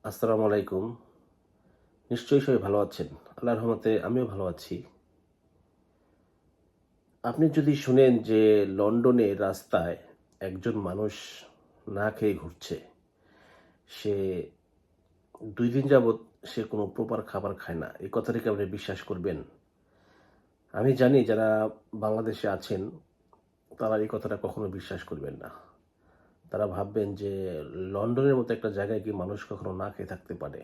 আসসালামু আলাইকুম। নিশ্চয়ই সবাই ভালো আছেন। আল্লাহর রহমতে আমিও ভালো আছি। আপনি যদি শুনেন যে লন্ডনের রাস্তায় একজন মানুষ না খেয়ে ঘুরছে। সে ২ দিন যাবৎ সে কোনো প্রপার খাবার খায় না। এই কথাটা কি আপনি বিশ্বাস করবেন? আমি জানি যারা বাংলাদেশে আছেন তারা এই কথাটা কখনো বিশ্বাস করবেন না। তারা ভাববেন যে লন্ডনের মতো একটা জায়গায় কি মানুষ কখনো না খেয়ে থাকতে পারে?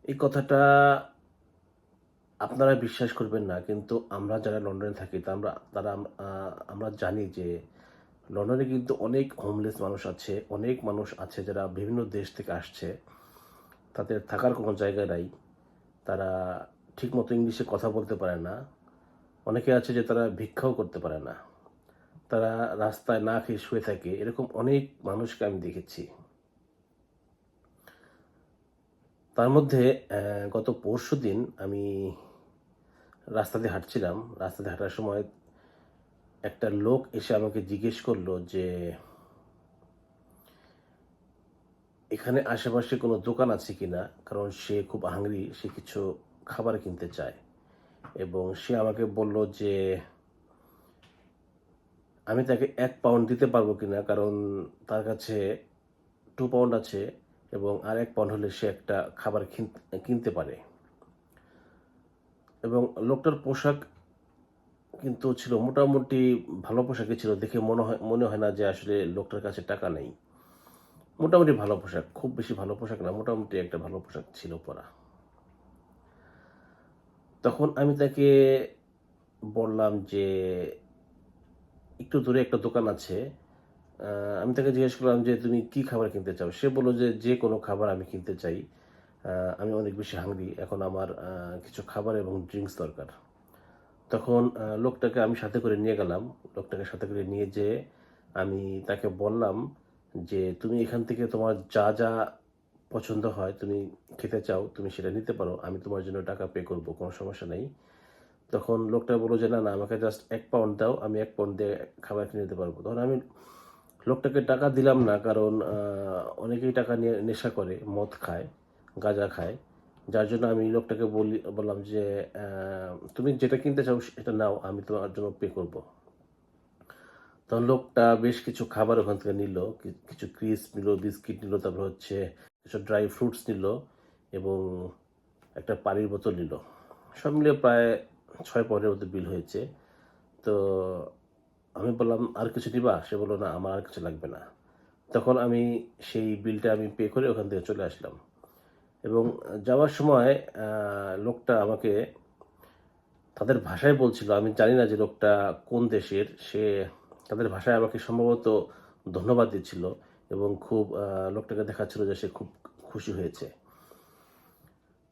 এই কথাটা আপনারা বিশ্বাস করবেন না। কিন্তু আমরা যারা লন্ডনে থাকি তা আমরা তারা আমরা জানি যে লন্ডনে কিন্তু অনেক হোমলেস মানুষ আছে। অনেক মানুষ আছে যারা বিভিন্ন দেশ থেকে আসছে। তাদের থাকার কোনো জায়গা নাই। তারা ঠিকমতো ইংলিশে কথা বলতে পারে না। অনেকে আছে যে তারা ভিক্ষাও করতে পারে না। তারা রাস্তায় না খেয়ে শুয়ে থাকে। এরকম অনেক মানুষকে আমি দেখেছি। তার মধ্যে গত পরশুদিন আমি রাস্তা দিয়ে হাঁটছিলাম। রাস্তা দিয়ে হাঁটার সময় একটা লোক এসে আমাকে জিজ্ঞেস করলো যে এখানে আশেপাশে কোনো দোকান আছে কিনা? কারণ সে খুব হাংরি, সে কিছু খাবার কিনতে চায় এবং সে আমাকে বলল যে আমি তাকে ১ পাউন্ড দিতে পারবো কিনা? কারণ তার কাছে ২ পাউন্ড আছে এবং আর ১ পাউন্ড হলে সে একটা খাবার কিনতে পারে এবং লোকটার পোশাক কিন্তু ছিল মোটামুটি ভালো পোশাকই ছিল। দেখে মনে হয় না যে আসলে লোকটার কাছে টাকা নেই। মোটামুটি ভালো পোশাক, খুব বেশি ভালো পোশাক না, মোটামুটি একটা ভালো পোশাক ছিল পরা। তখন আমি তাকে বললাম যে, "একটু দূরে একটা দোকান আছে।" আ আমি তাকে জিজ্ঞেস করলাম যে, "তুমি কি খাবার কিনতে চাও?" সে বলল যে, "যেকোনো খাবার আমি কিনতে চাই। আমি অনেক বেশি হাংরি। এখন আমার কিছু খাবার এবং ড্রিংকস দরকার।" তখন লোকটাকে আমি সাথে করে নিয়ে গেলাম। লোকটাকে সাথে করে নিয়ে যেয়ে আমি তাকে বললাম যে, "তুমি এখান থেকে তোমার যা পছন্দ হয়, তুমি খেতে চাও, তুমি সেটা নিতে পারো। আমি তোমার জন্য টাকা পে করব। কোনো সমস্যা নাই।" তখন লোকটা বলল যে, "না, না আমাকে জাস্ট ১ পাউন্ড দাও। আমি ১ পাউন্ড দিয়ে খাবার কিনে নিতে পারব।" তখন আমি লোকটাকে টাকা দিলাম না। কারণ অনেকেই টাকা নিয়ে নেশা করে, মদ খায়, গাঁজা খায়। যার জন্য আমি লোকটাকে বললাম যে, "অ্যা তুমি যেটা কিনতে চাও সেটা নাও। আমি তোমার জন্য পে করব।" তখন লোকটা বেশ কিছু খাবার ওখান থেকে নিল। কিছু ক্রিস্প নিল, বিস্কিট নিল, তারপর হচ্ছে কিছু ড্রাই ফ্রুটস নিল এবং একটা পানির বোতল নিল। সব মিলিয়ে প্রায় ৬ পাউন্ডের মতো বিল হয়েছে। তো আমি বললাম, "আর কিছু নিবা?" সে বলল, "না, আমার আর কিছু লাগবে না।" তখন আমি সেই বিলটা আমি পে করে ওখান থেকে চলে আসলাম এবং যাওয়ার সময় আ লোকটা আমাকে তাদের ভাষায় বলছিল। আমি জানি না যে লোকটা কোন দেশের। সে তাদের ভাষায় আমাকে সম্ভবত ধন্যবাদ দিচ্ছিল এবং খুব লোকটাকে দেখাচ্ছিল যে সে খুব খুশি হয়েছে।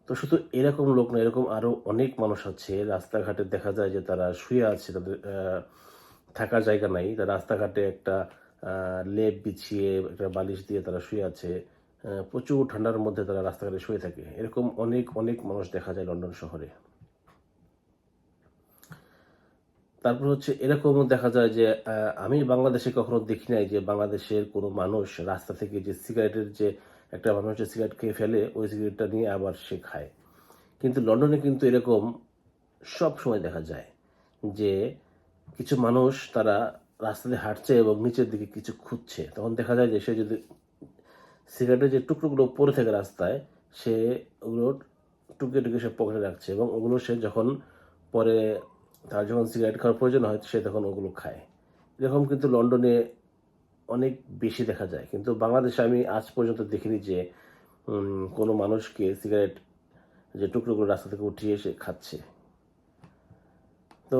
তো শুধু এরকম লোক না, এরকম আরো অনেক মানুষ আছে। রাস্তাঘাটে দেখা যায় যে তারা শুয়ে আছে। তাদের থাকার জায়গা নাই। তারা রাস্তাঘাটে একটা আ লেপ বিছিয়ে, একটা বালিশ দিয়ে তারা শুয়ে আছে। প্রচুর ঠান্ডার মধ্যে তারা রাস্তাঘাটে শুয়ে থাকে। এরকম অনেক মানুষ দেখা যায় লন্ডন শহরে। তারপর হচ্ছে এরকমও দেখা যায় যে আমি বাংলাদেশে কখনো দেখি নাই যে বাংলাদেশের কোনো মানুষ রাস্তা থেকে যে সিগারেটের যে একটা মানুষ যে সিগারেট খেয়ে ফেলে, ওই সিগারেটটা নিয়ে আবার সে খায়। কিন্তু লন্ডনে কিন্তু এরকম সবসময় দেখা যায় যে কিছু মানুষ তারা রাস্তা দিয়ে হাঁটছে এবং নিচের দিকে কিছু খুঁজছে। তখন দেখা যায় যে সে যদি সিগারেটের যে টুকরোগুলো পড়ে থাকে রাস্তায়, সে ওগুলো টুকিয়ে সে পকেটে রাখছে এবং ওগুলো সে যখন পরে তার যখন সিগারেট খাওয়ার প্রয়োজন হয়, সে তখন ওগুলো খায়। এরকম কিন্তু লন্ডনে অনেক বেশি দেখা যায়। কিন্তু বাংলাদেশে আমি আজ পর্যন্ত দেখিনি যে কোনো মানুষকে সিগারেট যে টুকরোগুলো রাস্তা থেকে উঠিয়ে সে খাচ্ছে। তো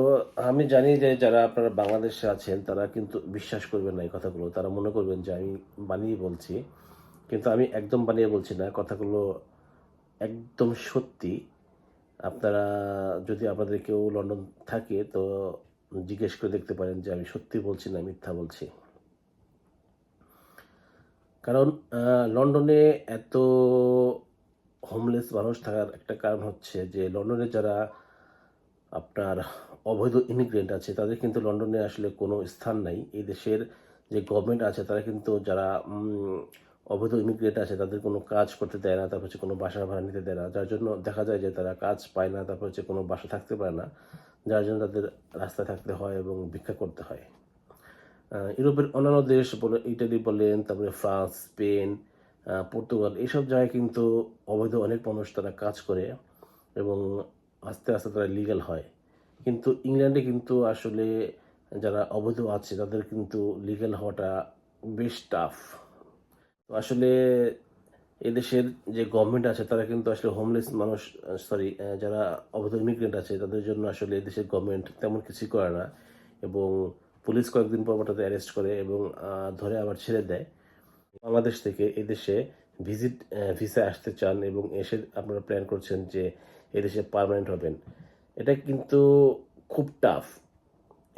আমি জানি যে যারা আপনারা বাংলাদেশে আছেন তারা কিন্তু বিশ্বাস করবেন না এই কথাগুলো। তারা মনে করবেন যে আমি বানিয়ে বলছি। কিন্তু আমি একদম বানিয়ে বলছি না। কথাগুলো একদম সত্যি। আপনারা যদি আপনাদের কেউ লন্ডন থাকে তো জিজ্ঞেস করে দেখতে পারেন যে আমি সত্যি বলছি না মিথ্যা বলছি। কারণ আ লন্ডনে এত হোমলেস মানুষ থাকার একটা কারণ হচ্ছে যে লন্ডনে যারা আপনার অবৈধ ইমিগ্রেন্ট আছে তাদের কিন্তু লন্ডনে আসলে কোনো স্থান নাই। এই দেশের যে গভর্নমেন্ট আছে তারা কিন্তু যারা অবৈধ ইমিগ্রেন্ট আছে তাদের কোনো কাজ করতে দেয় না, তারপর হচ্ছে কোনো বাসা ভাড়া নিতে দেয় না, যার জন্য দেখা যায় যে তারা কাজ পায় না, তারপর হচ্ছে কোনো বাসা থাকতে পারে না, যার জন্য তাদের রাস্তায় থাকতে হয় এবং ভিক্ষা করতে হয়। ইউরোপের অন্যান্য দেশ বলে ইটালি বলেন, তারপরে ফ্রান্স, স্পেন, পর্তুগাল এইসব জায়গায় কিন্তু অবৈধ অনেক মানুষ তারা কাজ করে এবং আস্তে আস্তে তারা লিগ্যাল হয়। কিন্তু ইংল্যান্ডে কিন্তু আসলে যারা অবৈধ আছে তাদের কিন্তু লিগ্যাল হওয়াটা বেশ টাফ। তো আসলে এদেশের যে গভর্নমেন্ট আছে তারা কিন্তু আসলে হোমলেস মানুষ, সরি, যারা অবৈধ ইমিগ্রেন্ট আছে তাদের জন্য আসলে এদেশের গভর্নমেন্ট তেমন কিছুই করে না এবং পুলিশ কয়েকদিন পর পর তাদের অ্যারেস্ট করে এবং ধরে আবার ছেড়ে দেয়। বাংলাদেশ থেকে এদেশে ভিসা আসতে চান এবং এসে আপনারা প্ল্যান করছেন যে এদেশে পার্মানেন্ট হবেন, এটা কিন্তু খুব টাফ।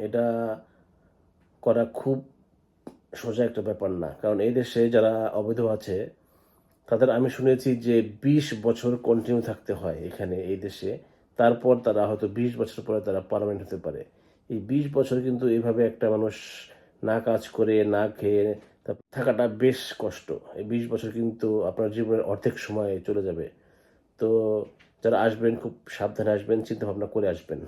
এটা করা খুব সোজা একটা ব্যাপার না, কারণ এই দেশে যারা অবৈধ আছে তাদের আমি শুনেছি যে 20 বছর কন্টিনিউ থাকতে হয় এখানে এই দেশে, তারপর তারা হয়তো 20 বছর পরে তারা পার্মানেন্ট হতে পারে। এই 20 বছর কিন্তু এইভাবে একটা মানুষ না কাজ করে না খেয়ে থাকাটা বেশ কষ্ট। এই 20 বছর কিন্তু আপনার জীবনের অর্ধেক সময় চলে যাবে। তো যারা আসবেন খুব সাবধানে আসবেন, চিন্তা ভাবনা করে আসবেন।